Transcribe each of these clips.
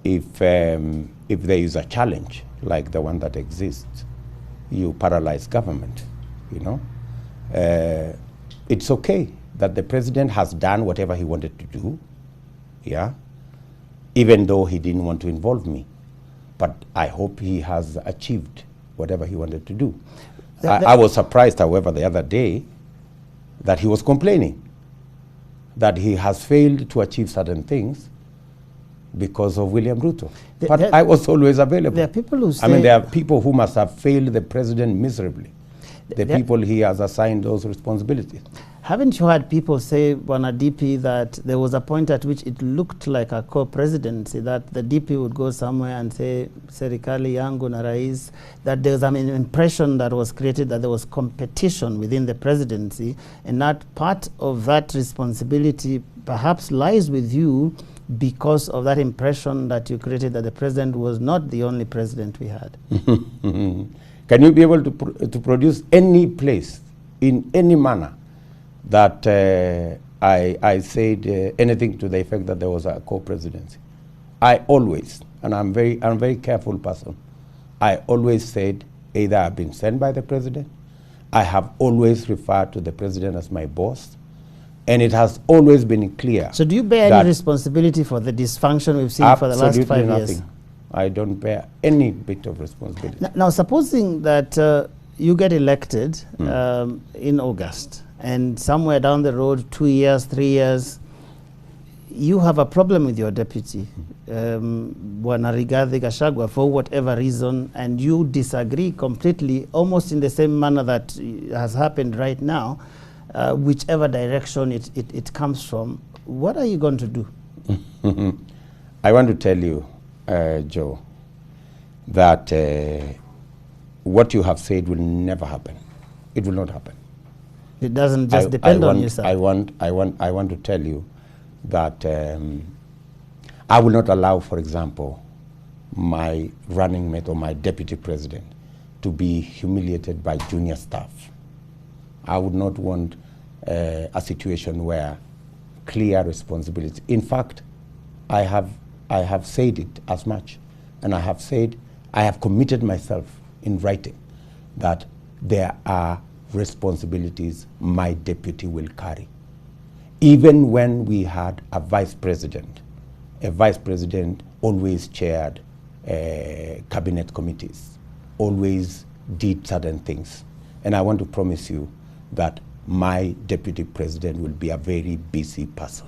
if there is a challenge like the one that exists, you paralyze government, you know. It's okay that the president has done whatever he wanted to do, yeah, even though he didn't want to involve me. But I hope he has achieved whatever he wanted to do. I was surprised, however, the other day that he was complaining that he has failed to achieve certain things because of William Ruto. But I was always available. There are people who say, I mean, there are people who must have failed the president miserably. The people he has assigned those responsibilities. Haven't you heard people say, Bwana DP, that there was a point at which it looked like a co-presidency, that the DP would go somewhere and say, serikali yangu na rais, that there was an impression that was created that there was competition within the presidency, and that part of that responsibility perhaps lies with you because of that impression that you created that the president was not the only president we had? Can you be able to produce any place, in any manner, that I said anything to the effect that there was a co-presidency? I always, and I'm a very careful person, I always said either I've been sent by the president, I have always referred to the president as my boss, and it has always been clear. So do you bear any responsibility for the dysfunction we've seen for the last 5 years? Nothing. I don't bear any bit of responsibility. Now supposing that you get elected in August, and somewhere down the road, 2 years, 3 years, you have a problem with your deputy, Bwana Rigathi Gachagua, for whatever reason, and you disagree completely, almost in the same manner that has happened right now, whichever direction it comes from. What are you going to do? I want to tell you, Joe, that what you have said will never happen. It will not happen. It doesn't just depend on you, sir. I want to tell you that I will not allow, for example, my running mate or my deputy president to be humiliated by junior staff. I would not want a situation where clear responsibility. In fact, I have said it as much, and I have committed myself in writing that there are responsibilities my deputy will carry. Even when we had a vice president always chaired cabinet committees, always did certain things. And I want to promise you that my deputy president will be a very busy person.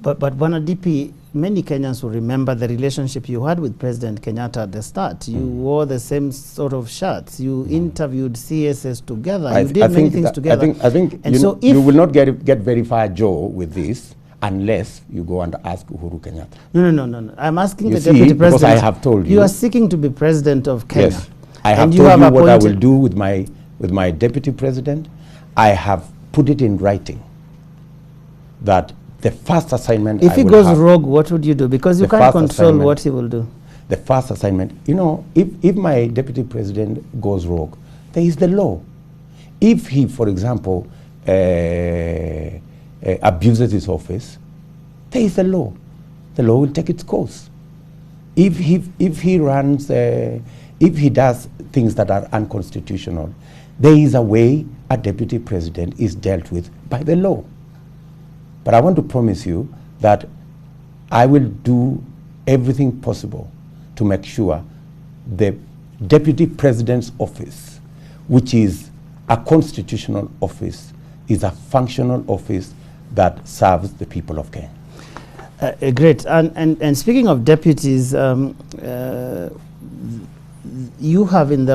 But Bwana DP, many Kenyans will remember the relationship you had with President Kenyatta at the start. You wore the same sort of shirts. You interviewed CSS together. You did many things together. I think and so you will not get very far, Joe, with this unless you go and ask Uhuru Kenyatta. No. I'm asking the deputy president. Because I have told you. You are seeking to be president of Kenya. Yes. I have told you what I will do with my deputy president. I have put it in writing that the first assignment if he goes rogue, what would you do? Because you can't control what he will do. The first assignment, you know, if my deputy president goes rogue, there is the law. If he, for example, abuses his office, there is the law. The law will take its course. If he runs, if he does things that are unconstitutional, there is a way a deputy president is dealt with by the law. But I want to promise you that I will do everything possible to make sure the deputy president's office, which is a constitutional office, is a functional office that serves the people of Kenya. Great. And speaking of deputies, you have in the